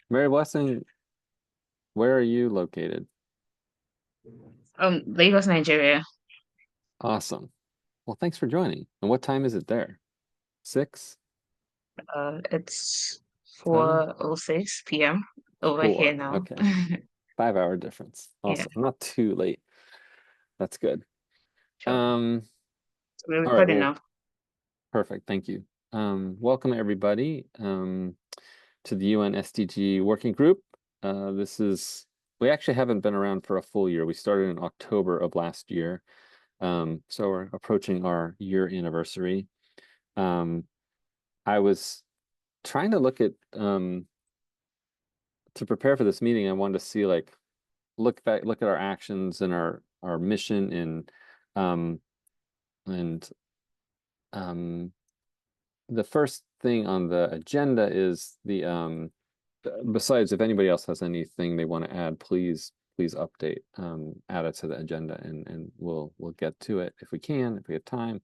Mary Blessing, where are you located? Lagos, Nigeria. Awesome. Well, thanks for joining. And what time is it there? Six, It's seven, 4:06 p.m. over here four. now. Okay. 5 hour difference. Yeah, Awesome. Not too late. That's good. sure. Um, So we're all right. recording Well, now. perfect. Thank you. Welcome everybody to the UN SDG working group. This is, we actually haven't been around for a full year. We started in October of last year. So we're approaching our year anniversary. Um, I was trying to look at to prepare for this meeting. I wanted to see like look at our actions and our mission um and um the first thing on the agenda is the besides, if anybody else has anything they want to add, please update add it to the agenda, and we'll get to it if we can, if we have time.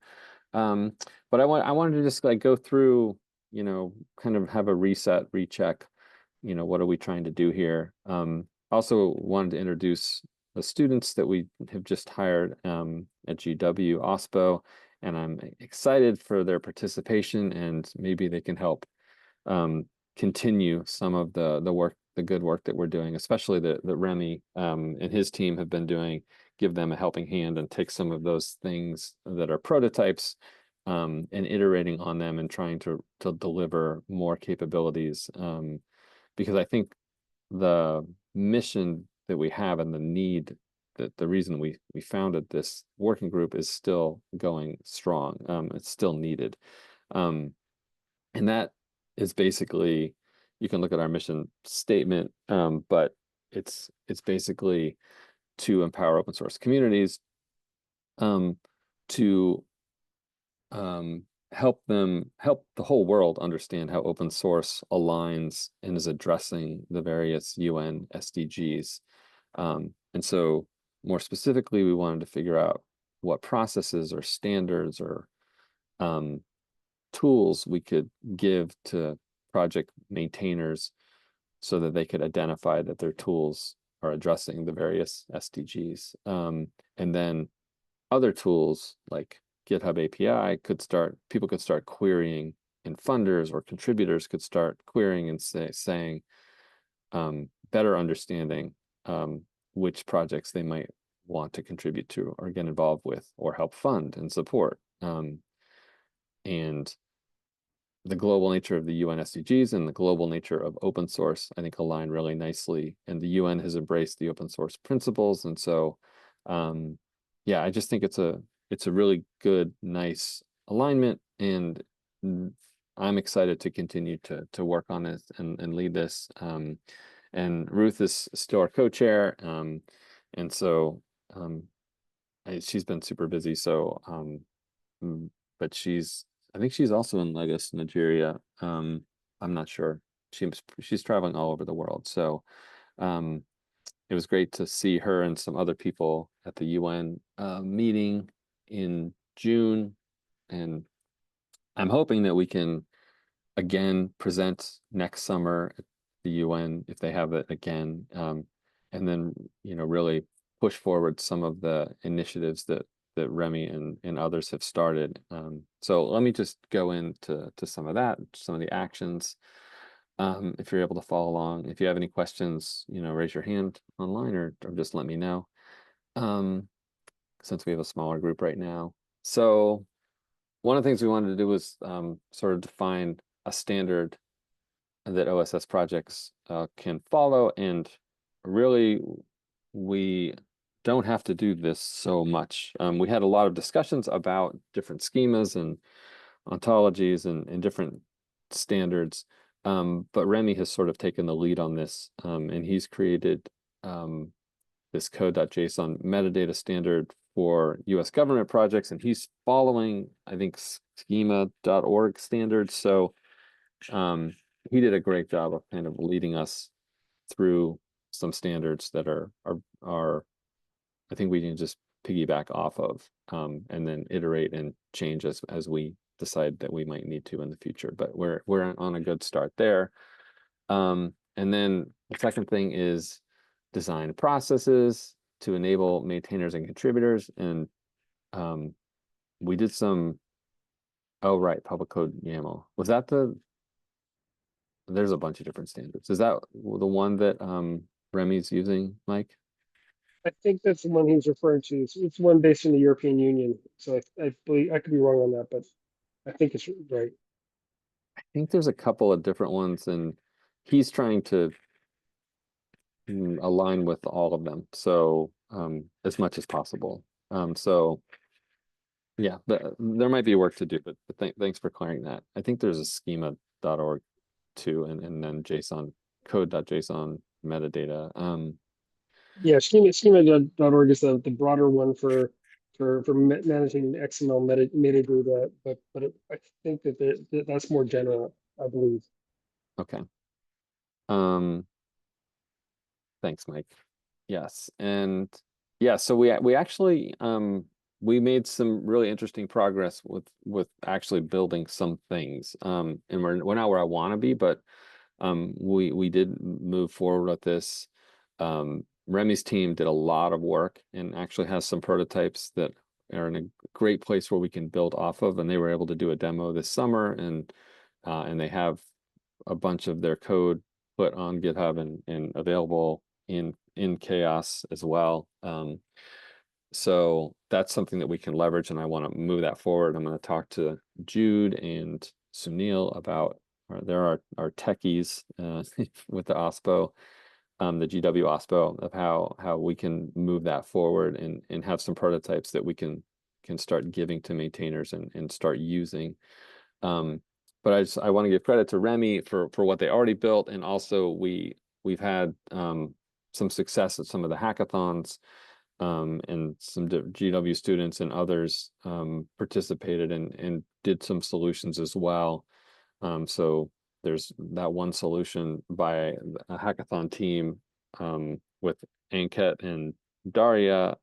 um but I wanted to just like go through, kind of have a reset, recheck, what are we trying to do here. Also wanted to introduce the students that we have just hired at GW OSPO, and I'm excited for their participation, and maybe they can help um, continue some of the work, the good work that we're doing, especially that Remy and his team have been doing. Give them a helping hand and take some of those things that are prototypes, and iterating on them and trying to deliver more capabilities. Because I think the mission that we have and the need, that the reason we founded this working group is still going strong. It's still needed. Um, and that is basically, you can look at our mission statement, but it's basically to empower open source communities, um, to help the whole world understand how open source aligns and is addressing the various UN SDGs. And so more specifically, we wanted to figure out what processes or standards or um, tools we could give to project maintainers so that they could identify that their tools are addressing the various SDGs. And then other tools like GitHub API people could start querying, and funders or contributors could start querying and saying, better understanding which projects they might want to contribute to or get involved with or help fund and support. And the global nature of the UN SDGs and the global nature of open source, I think, align really nicely. And the UN has embraced the open source principles. And so, yeah, I just think it's a really good, nice alignment. And I'm excited to continue to work on it and lead this. And Ruth is still our co-chair. And so she's been super busy. So, but I think she's also in Lagos, Nigeria. I'm not sure. She's traveling all over the world. So um, it was great to see her and some other people at the UN meeting in June. And I'm hoping that we can again present next summer at the UN if they have it again. And then, really push forward some of the initiatives that Remy and others have started. So let me just go into some of that, some of the actions. If you're able to follow along, if you have any questions, raise your hand online, or just let me know. Um, since we have a smaller group right now. So one of the things we wanted to do was sort of define a standard that OSS projects can follow. And really, we don't have to do this so much. We had a lot of discussions about different schemas and ontologies and different standards. But Remy has sort of taken the lead on this, and he's created this code.json metadata standard for US government projects, and he's following, I think, schema.org standards. So he did a great job of kind of leading us through some standards that are I think we can just piggyback off of, and then iterate and change as we decide that we might need to in the future. But we're on a good start there. and then the second thing is design processes to enable maintainers and contributors. And we did some, oh, right, public code YAML. Was that there's a bunch of different standards. Is that the one that Remy's using, Mike? I think that's the one he's referring to. It's one based in the European Union. So I believe I could be wrong on that, but I think it's right. I think there's a couple of different ones, and he's trying to align with all of them, so as much as possible. So yeah, there might be work to do, but thanks for clearing that. I think there's a schema.org too, and then JSON code.json metadata. Yeah, schema.org is the broader one for managing XML metadata, but I think that that's more general, I believe. Okay. Thanks, Mike. Yes, and yeah, so we actually we made some really interesting progress with actually building some things. And we're not where I want to be, but we did move forward with this. Remy's team did a lot of work and actually has some prototypes that are in a great place where we can build off of, and they were able to do a demo this summer, and they have a bunch of their code put on GitHub and available in CHAOSS as well. So that's something that we can leverage, and I want to move that forward. I'm going to talk to Jude and Sunil about, there are our techies with the OSPO, the GW OSPO, of how we can move that forward and have some prototypes that we can start giving to maintainers and start using. But I want to give credit to Remy for what they already built, and also we've had some success at some of the hackathons, and some GW students and others participated and did some solutions as well. So there's that one solution by a hackathon team with Anket and Daria.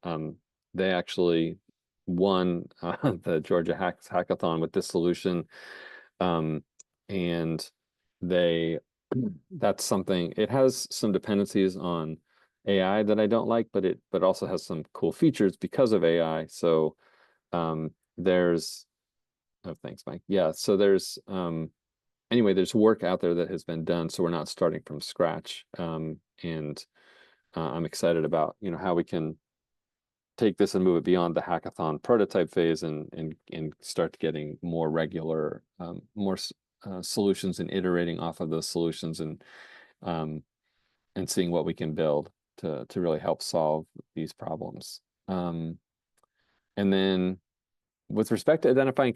They actually won the Georgia Hackathon with this solution. And they that's something, it has some dependencies on AI that I don't like, but also has some cool features because of AI. So there's, oh, thanks, Mike. Yeah, so there's anyway, there's work out there that has been done, so we're not starting from scratch. And I'm excited about, how we can take this and move it beyond the hackathon prototype phase and start getting more regular, more solutions and iterating off of those solutions, and seeing what we can build to really help solve these problems. And then with respect to identifying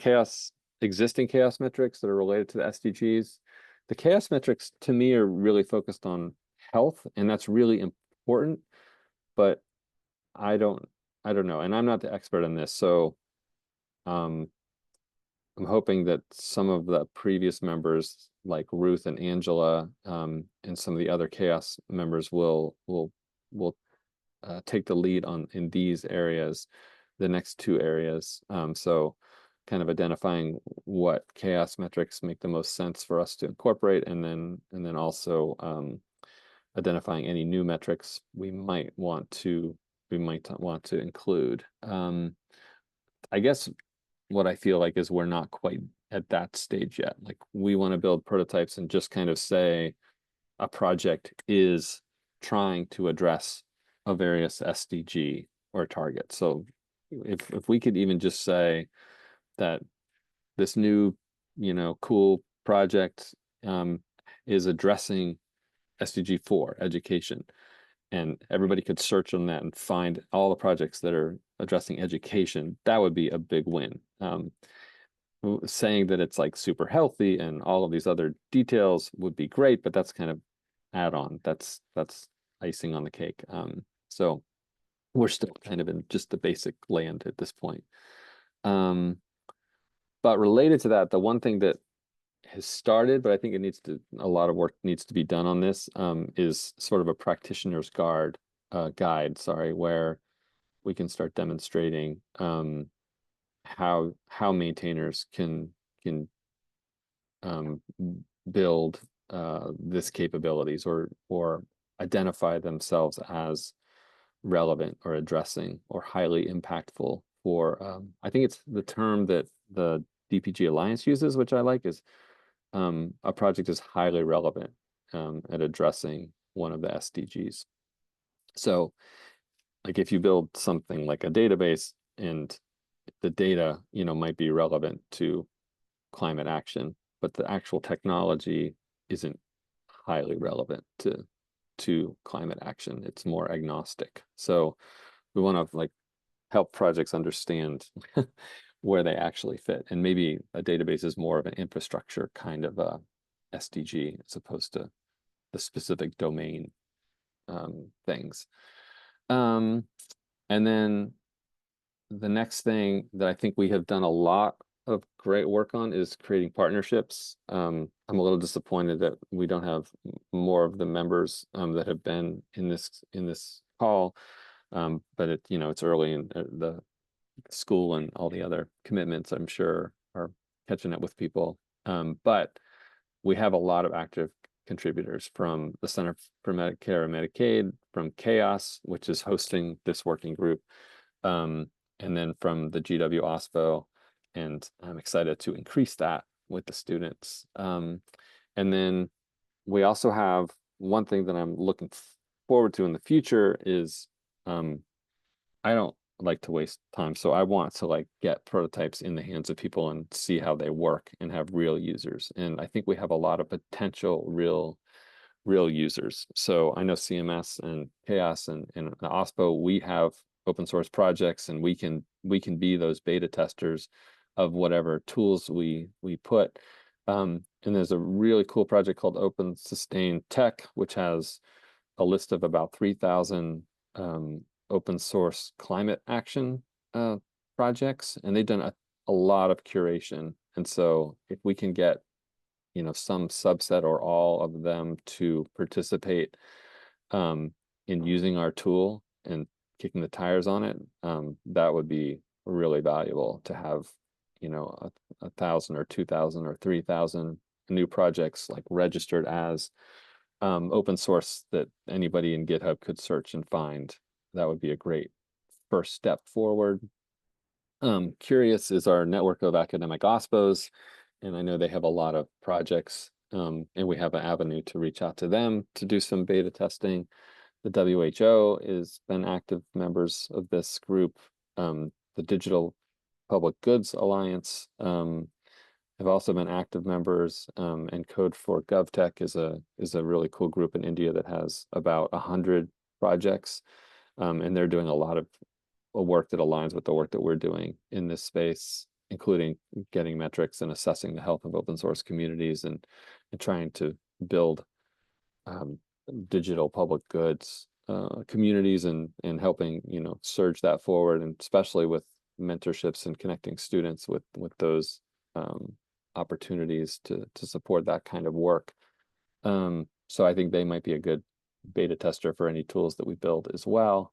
existing CHAOSS metrics that are related to the SDGs, the CHAOSS metrics to me are really focused on health, and that's really important, but I don't know, and I'm not the expert in this, so I'm hoping that some of the previous members, like Ruth and Angela, and some of the other CHAOSS members will take the lead in these areas, the next two areas. So kind of identifying what CHAOSS metrics make the most sense for us to incorporate, and then also identifying any new metrics we might want to include. I guess what I feel like is we're not quite at that stage yet. Like, we want to build prototypes and just kind of say a project is trying to address a various SDG or target. So if we could even just say that this new, cool project is addressing SDG 4, education, and everybody could search on that and find all the projects that are addressing education, that would be a big win. Saying that it's like super healthy and all of these other details would be great, but that's kind of add-on. That's icing on the cake. So we're still kind of in just the basic land at this point. But related to that, the one thing that has started, but I think a lot of work needs to be done on this, is sort of a practitioner's guide, where we can start demonstrating how maintainers can build this capabilities or identify themselves as relevant or addressing or highly impactful for I think it's the term that the DPG Alliance uses, which I like, is a project is highly relevant at addressing one of the SDGs. So like if you build something like a database and the data, you know, might be relevant to climate action, but the actual technology isn't highly relevant to climate action. It's more agnostic. So we want to like help projects understand where they actually fit. And maybe a database is more of an infrastructure kind of a SDG as opposed to the specific domain things. And then the next thing that I think we have done a lot of great work on is creating partnerships. I'm a little disappointed that we don't have more of the members that have been in this call. But it, you know, it's early in the school and all the other commitments, I'm sure, are catching up with people. But we have a lot of active contributors from the Center for Medicare and Medicaid, from CHAOSS, which is hosting this working group, and then from the GW OSPO, and I'm excited to increase that with the students. And then we also have one thing that I'm looking forward to in the future is I don't like to waste time, so I want to like get prototypes in the hands of people and see how they work and have real users. And I think we have a lot of potential real users. So I know CMS and CHAOSS and the OSPO, we have open source projects, and we can be those beta testers of whatever tools we put. And there's a really cool project called Open Sustain Tech, which has a list of about 3,000 open source climate action projects, and they've done a lot of curation. And so if we can get, you know, some subset or all of them to participate in using our tool and kicking the tires on it, that would be really valuable to have, you know, 1,000 or 2,000 or 3,000 new projects like registered as open source that anybody in GitHub could search and find. That would be a great first step forward. Curious is our network of academic OSPOs, and I know they have a lot of projects, and we have an avenue to reach out to them to do some beta testing. The WHO has been active members of this group. The Digital Public Goods Alliance have also been active members, and Code for GovTech is a really cool group in India that has about 100 projects, and they're doing a lot of work that aligns with the work that we're doing in this space, including getting metrics and assessing the health of open source communities and trying to build digital public goods communities and helping, you know, surge that forward, and especially with mentorships and connecting students with those opportunities to support that kind of work. So I think they might be a good beta tester for any tools that we build as well.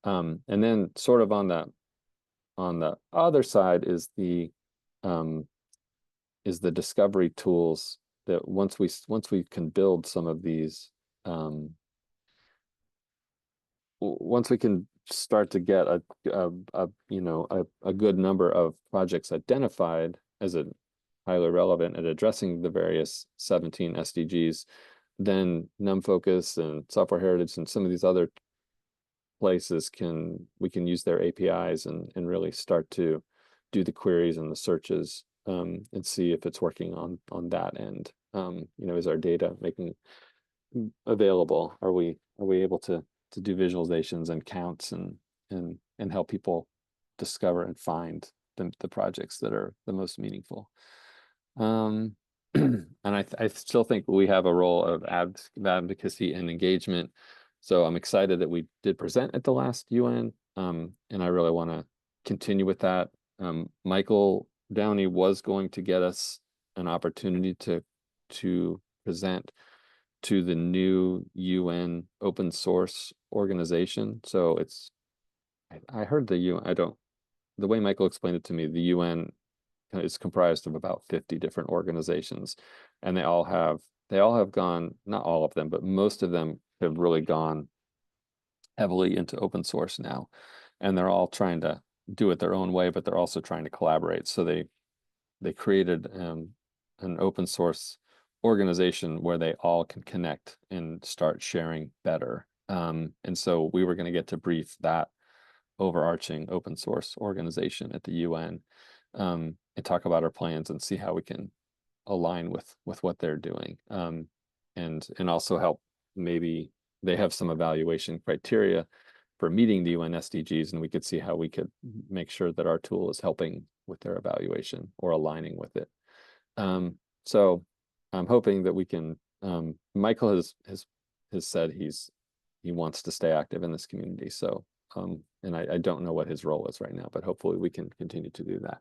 And then sort of on the other side is the discovery tools that once we can build some of these, once we can start to get a you know a good number of projects identified as a highly relevant at addressing the various 17 SDGs, then NumFocus and Software Heritage and some of these other places we can use their APIs and really start to do the queries and the searches, and see if it's working on that end. You know, is our data making available? Are we able to do visualizations and counts and help people discover and find the projects that are the most meaningful? And I still think we have a role of advocacy and engagement. So I'm excited that we did present at the last UN, and I really want to continue with that. Michael Downey was going to get us an opportunity to present to the new UN open source organization. So I heard the UN, the way Michael explained it to me, the UN is comprised of about 50 different organizations, and they all have they all have gone, not all of them, but most of them have really gone heavily into open source now. And they're all trying to do it their own way, but they're also trying to collaborate. So they created an open source organization where they all can connect and start sharing better. And so we were going to get to brief that overarching open source organization at the UN, and talk about our plans and see how we can align with what they're doing, and also help. Maybe they have some evaluation criteria for meeting the UN SDGs, and we could see how we could make sure that our tool is helping with their evaluation or aligning with it. So I'm hoping that we can. Michael has said he wants to stay active in this community. So and I don't know what his role is right now, but hopefully we can continue to do that.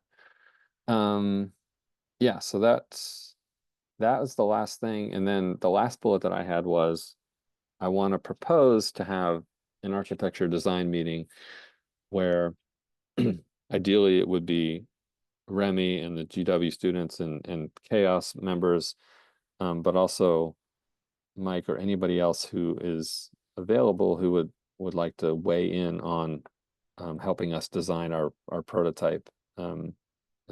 Yeah, so that was the last thing. And then the last bullet that I had was I want to propose to have an architecture design meeting where ideally it would be Remy and the GW students and CHAOSS members, but also Mike or anybody else who is available who would like to weigh in on helping us design our prototype. And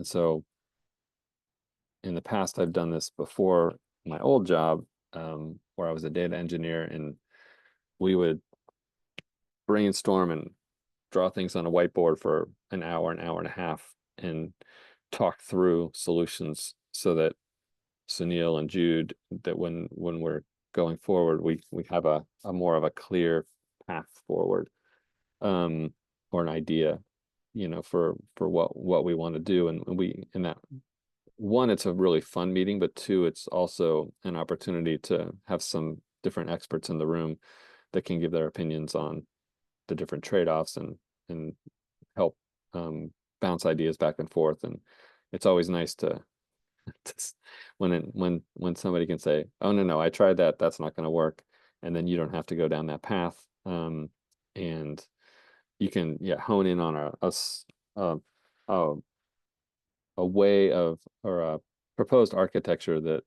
so in the past, I've done this before my old job, where I was a data engineer, and we would brainstorm and draw things on a whiteboard for an hour and a half, and talk through solutions so that Sunil and Jude, that when we're going forward, we have a more of a clear path forward, or an idea, for what we want to do. And in that one, it's a really fun meeting, but two, it's also an opportunity to have some different experts in the room that can give their opinions on the different trade-offs and help bounce ideas back and forth. And it's always nice to when somebody can say, oh no, I tried that, that's not going to work, and then you don't have to go down that path, and you can hone in on a way of, or a proposed architecture that,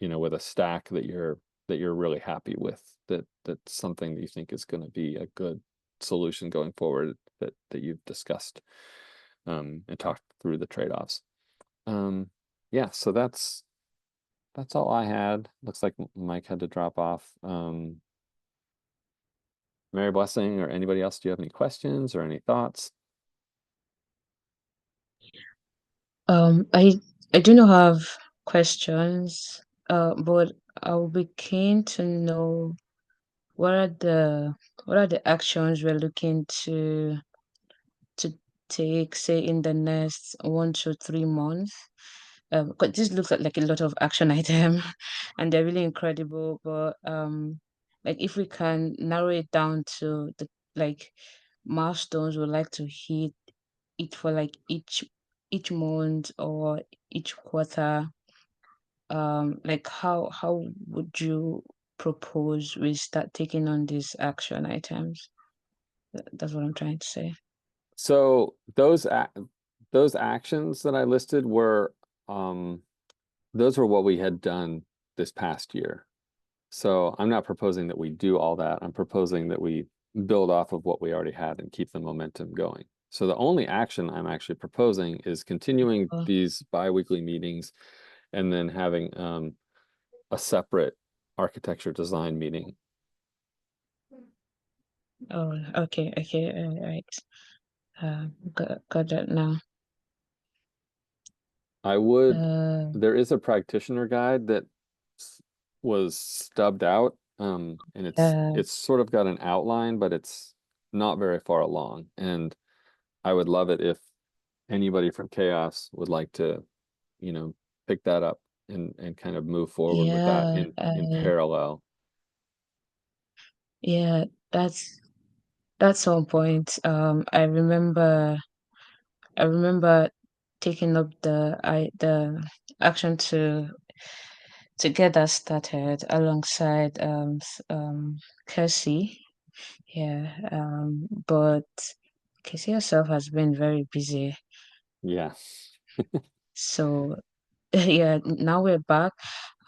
with a stack that you're really happy with, that's something that you think is going to be a good solution going forward, that you've discussed, and talked through the trade-offs. Yeah, so that's all I had. Looks like Mike had to drop off. Mary Blessing or anybody else, do you have any questions or any thoughts? I do not have questions, but I will be keen to know what are the actions we're looking to take, say, in the next 1 to 3 months. Because this looks like a lot of action item, and they're really incredible. But like if we can narrow it down to the like milestones we'd like to hit it for like each month or each quarter, like how would you propose we start taking on these action items? That's what I'm trying to say. So those actions that I listed were those were what we had done this past year. So I'm not proposing that we do all that. I'm proposing that we build off of what we already had and keep the momentum going. So the only action I'm actually proposing is continuing Oh, these bi-weekly meetings, and then having a separate architecture design meeting. oh, okay, all right. Got that now. I would, Uh, there is a practitioner guide that was stubbed out, and uh, it's sort of got an outline, but it's not very far along. And I would love it if anybody from CHAOSS would like to, pick that up and kind of move forward with that yeah, in parallel. yeah, that's one point. I remember taking up the action to get that started alongside Kirsty. Yeah, but Casey herself has been very busy. Yeah. So yeah, now we're back.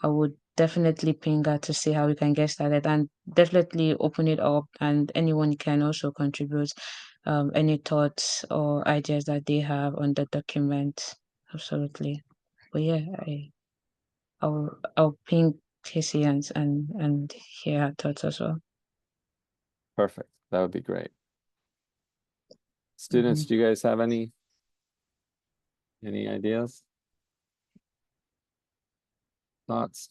I would definitely ping her to see how we can get started, and definitely open it up, and anyone can also contribute any thoughts or ideas that they have on the document. Absolutely. But yeah, I'll ping Casey and hear her thoughts as well. Perfect. That would be great. Students, do you guys have any ideas? Thoughts?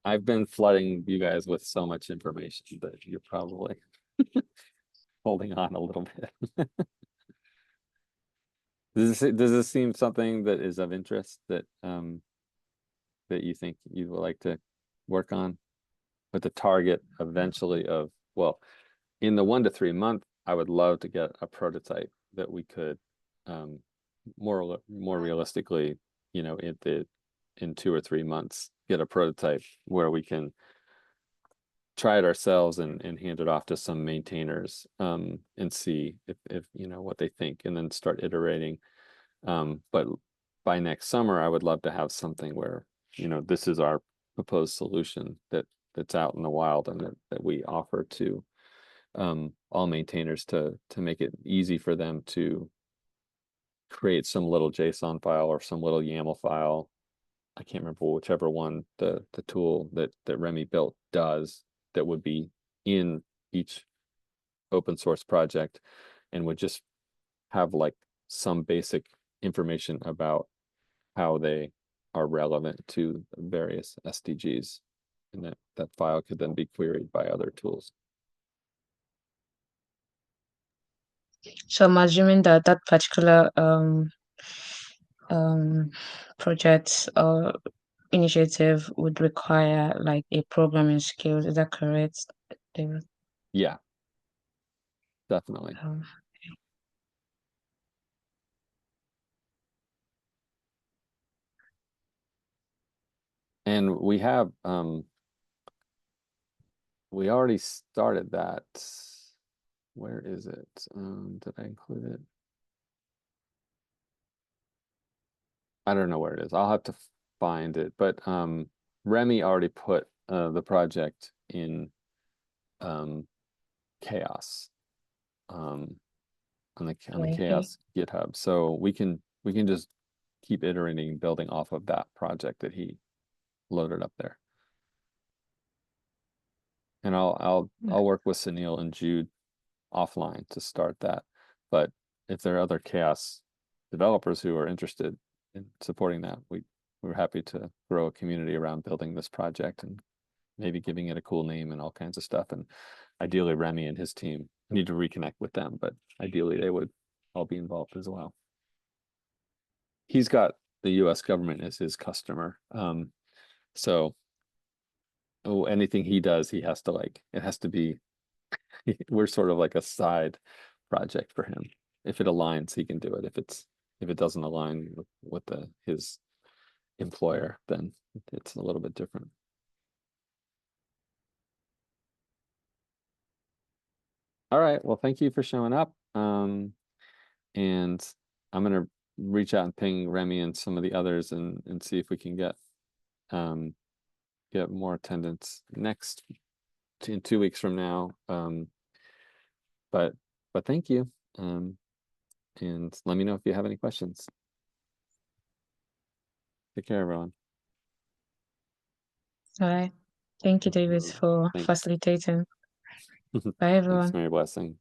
I've been flooding you guys with so much information that you're probably holding on a little bit. Does this seem something that is of interest that that you think you would like to work on with the target eventually of, well, in the 1 to 3 month, I would love to get a prototype that we could more realistically, you know, in 2 or 3 months, get a prototype where we can try it ourselves and hand it off to some maintainers and see if you know what they think, and then start iterating. But by next summer, I would love to have something where, you know, this is our proposed solution that's out in the wild and that we offer to all maintainers to make it easy for them to create some little JSON file or some little YAML file. I can't remember whichever one the tool that Remy built does, that would be in each open source project, and would just have like some basic information about how they are relevant to various SDGs, and that file could then be queried by other tools. So I'm assuming that that particular project or initiative would require like a programming skills. Is that correct, David? Yeah, definitely. And we have we already started that. Where is it? Did I include it? I don't know where it is. I'll have to find it. But Remy already put the project in CHAOSS on the CHAOSS GitHub. So we can just keep iterating, building off of that project that he loaded up there. And I'll work with Sunil and Jude offline to start that. But if there are other CHAOSS developers who are interested in supporting that, we're happy to grow a community around building this project and maybe giving it a cool name and all kinds of stuff. And ideally, Remy and his team, need to reconnect with them, but ideally they would all be involved as well. He's got the US government as his customer. So anything he does, he has to like, it has to be, we're sort of like a side project for him. If it aligns, he can do it. If it doesn't align with his employer, then it's a little bit different. All right. Well, thank you for showing up. And I'm gonna reach out and ping Remy and some of the others and see if we can get more attendance in 2 weeks from now. But thank you. And let me know if you have any questions. Take care, everyone. All right. Thank you, David, for Thanks. facilitating. Bye, Thanks, everyone. Mary Blessing.